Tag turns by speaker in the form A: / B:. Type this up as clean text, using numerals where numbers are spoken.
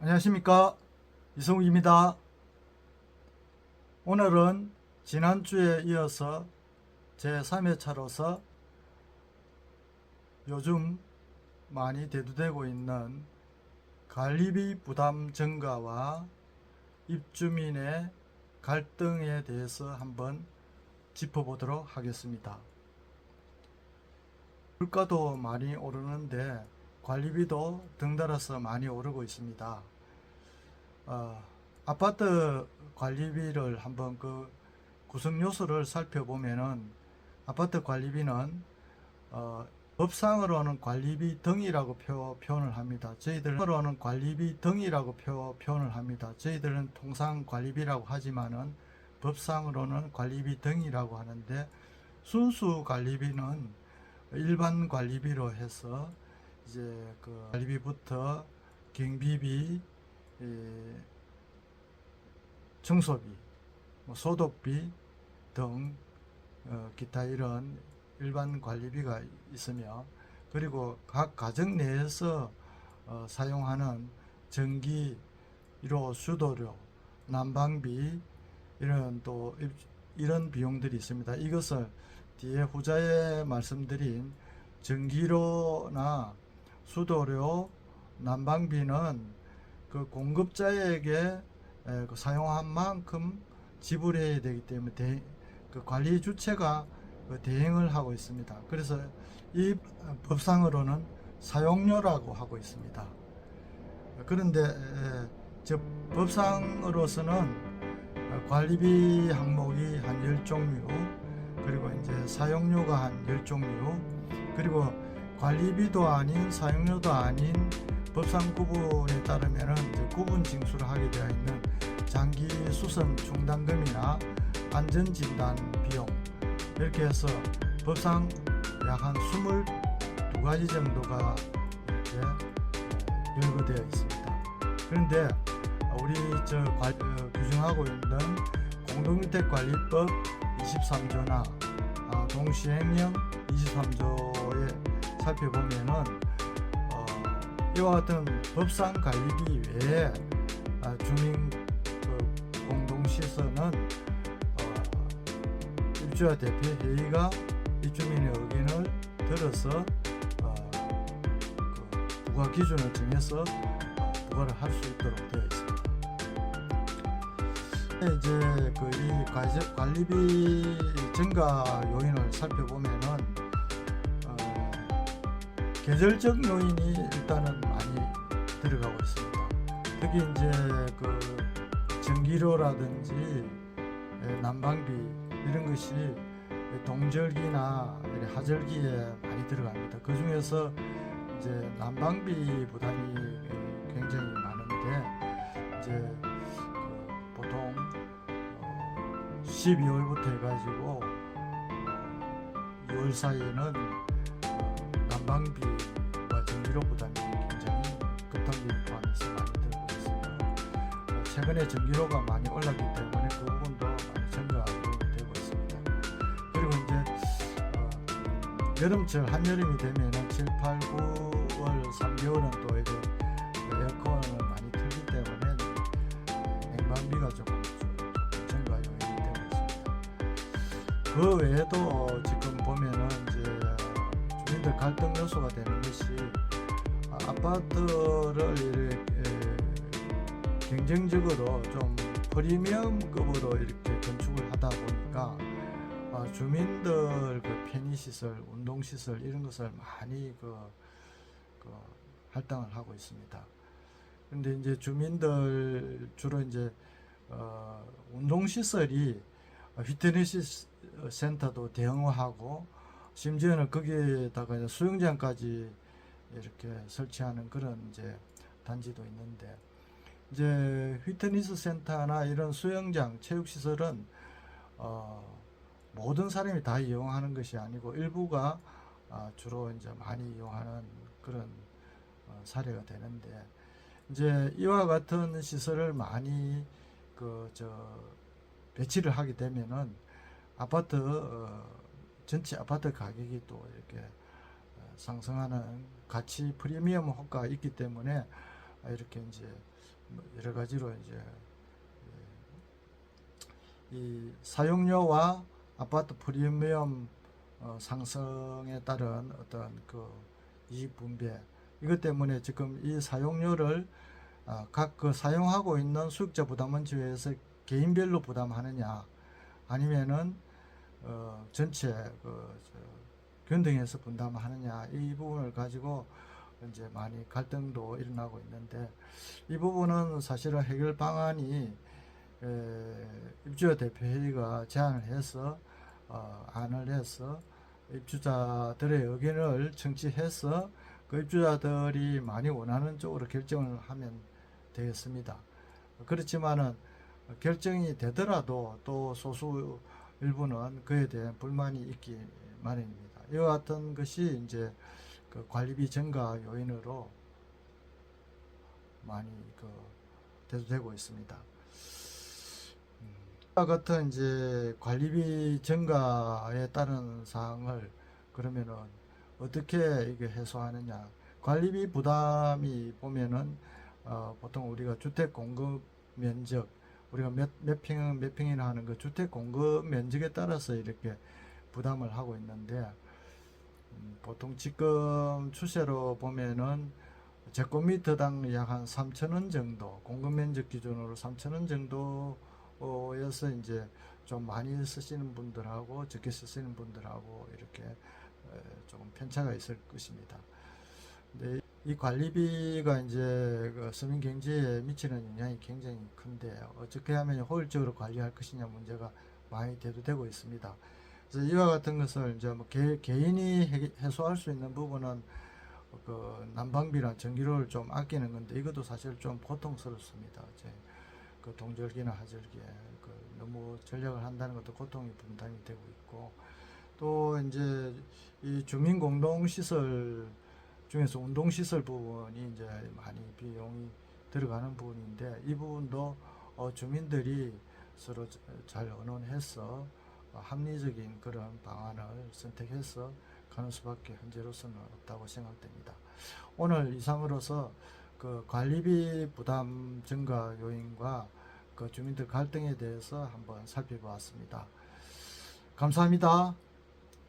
A: 안녕하십니까, 이성욱입니다. 오늘은 지난주에 이어서 제3회차로서 요즘 많이 대두되고 있는 관리비 부담 증가와 입주민의 갈등에 대해서 한번 짚어보도록 하겠습니다. 물가도 많이 오르는데 관리비도 등달아서 많이 오르고 있습니다. 아파트 관리비를 한번 그 구성 요소를 살펴보면은 아파트 관리비는 법상으로는 관리비 등이라고 표현을 합니다. 저희들은 관리비 등이라고 표현을 합니다. 저희들은 통상 관리비라고 하지만은 법상으로는 관리비 등이라고 하는데, 순수 관리비는 일반 관리비로 해서 이제 그 관리비부터 경비비, 청소비, 소독비 등 기타 이런 일반 관리비가 있으며, 그리고 각 가정 내에서 사용하는 전기, 1호 수도료, 난방비 이런 비용들이 있습니다. 이것을 뒤에 후자에 말씀드린 전기료나 수도료, 난방비는 그 공급자에게 그 사용한 만큼 지불해야 되기 때문에 그 관리 주체가 그 대행을 하고 있습니다. 그래서 이 법상으로는 사용료라고 하고 있습니다. 그런데 저 법상으로서는 관리비 항목이 한 10종류, 그리고 이제 사용료가 한 10종류, 그리고 관리비도 아닌 사용료도 아닌 법상 구분에 따르면 구분 징수를 하게 되어 있는 장기 수선 충당금이나 안전진단 비용, 이렇게 해서 법상 약 한 22가지 정도가 이렇게 열거되어 있습니다. 그런데 우리 규정하고 있는 공동주택관리법 23조나 동시행령 23조에 살펴보면은 이와 같은 법상 관리비 외에 주민 공동시설은 입주자 대표 회의가 입주민의 의견을 들어서 부과 기준을 정해서 부과를 할 수 있도록 되어 있습니다. 이제 이 관리비 증가 요인을 살펴보면은 계절적 요인이 일단은 많이 들어가고 있습니다. 특히 이제 그 전기료라든지 난방비 이런 것이 동절기나 하절기에 많이 들어갑니다. 그 중에서 이제 난방비 부담이 굉장히 많은데, 이제 보통 12월부터 해가지고 2월 사이에는 난방비와 전기료 부담이 굉장히 급등비를 포함해서 많이 들고 있습니다. 최근에 전기료가 많이 올랐기 때문에 그 부분도 많이 증가가 되고 있습니다. 그리고 이제 여름철 한여름이 되면은 7, 8, 9월 3개월은 또 이제 에어컨을 많이 틀기 때문에 냉방비가 조금 증가 요인이 되고 있습니다. 그 외에도 지금 보면은 이제 주민들 갈등 요소가 되는 것이, 아파트를 이렇게 경쟁적으로 좀 프리미엄급으로 이렇게 건축을 하다 보니까 주민들 그 편의시설, 운동시설 이런 것을 많이 할당을 하고 있습니다. 근데 이제 주민들 주로 이제 운동시설이 피트니스 센터도 대형화하고, 심지어는 거기에다가 이제 수영장까지 이렇게 설치하는 그런 이제 단지도 있는데, 이제 피트니스 센터나 이런 수영장, 체육시설은 모든 사람이 다 이용하는 것이 아니고 일부가 주로 이제 많이 이용하는 그런 사례가 되는데, 이제 이와 같은 시설을 많이 배치를 하게 되면은 전체 아파트 가격이 또 이렇게 상승하는 가치 프리미엄 효과가 있기 때문에 이렇게 이제 뭐 여러 가지로 이제 이 사용료와 아파트 프리미엄 상승에 따른 어떤 그 이익 분배, 이것 때문에 지금 이 사용료를 각 그 사용하고 있는 수익자 부담원지회에서 개인별로 부담하느냐, 아니면은 전체 균등해서 분담하느냐, 이 부분을 가지고 이제 많이 갈등도 일어나고 있는데, 이 부분은 사실은 해결 방안이 입주자 대표회의가 제안을 해서 안을 해서 입주자들의 의견을 청취해서 그 입주자들이 많이 원하는 쪽으로 결정을 하면 되겠습니다. 그렇지만은 결정이 되더라도 또 소수 일부는 그에 대한 불만이 있기 마련입니다. 이와 같은 것이 이제 그 관리비 증가 요인으로 많이 대두되고 있습니다. 이와 같은 이제 관리비 증가에 따른 사항을 그러면은 어떻게 이게 해소하느냐? 관리비 부담이 보면은 보통 우리가 주택 공급 면적, 우리가 몇 평이나 하는 그 주택 공급 면적에 따라서 이렇게 부담을 하고 있는데, 보통 지금 추세로 보면은 제곱미터당 약 한 3,000원 정도, 공급 면적 기준으로 3,000원 정도에서 이제 좀 많이 쓰시는 분들하고 적게 쓰시는 분들하고 이렇게 조금 편차가 있을 것입니다. 근데 이 관리비가 이제 그 서민 경제에 미치는 영향이 굉장히 큰데, 어떻게 하면 효율적으로 관리할 것이냐 문제가 많이 대두되고 있습니다. 그래서 이와 같은 것을 이제 뭐 개인이 해소할 수 있는 부분은 그 난방비나 전기료를 좀 아끼는 건데, 이것도 사실 좀 고통스럽습니다. 이제 그 동절기나 하절기에 너무 전력을 한다는 것도 고통이 분담이 되고 있고, 또 이제 이 주민 공동 시설 중에서 운동 시설 부분이 이제 많이 비용이 들어가는 부분인데, 이 부분도 주민들이 서로 잘 의논해서 합리적인 그런 방안을 선택해서 가는 수밖에 현재로서는 없다고 생각됩니다. 오늘 이상으로서 그 관리비 부담 증가 요인과 그 주민들 갈등에 대해서 한번 살펴보았습니다. 감사합니다.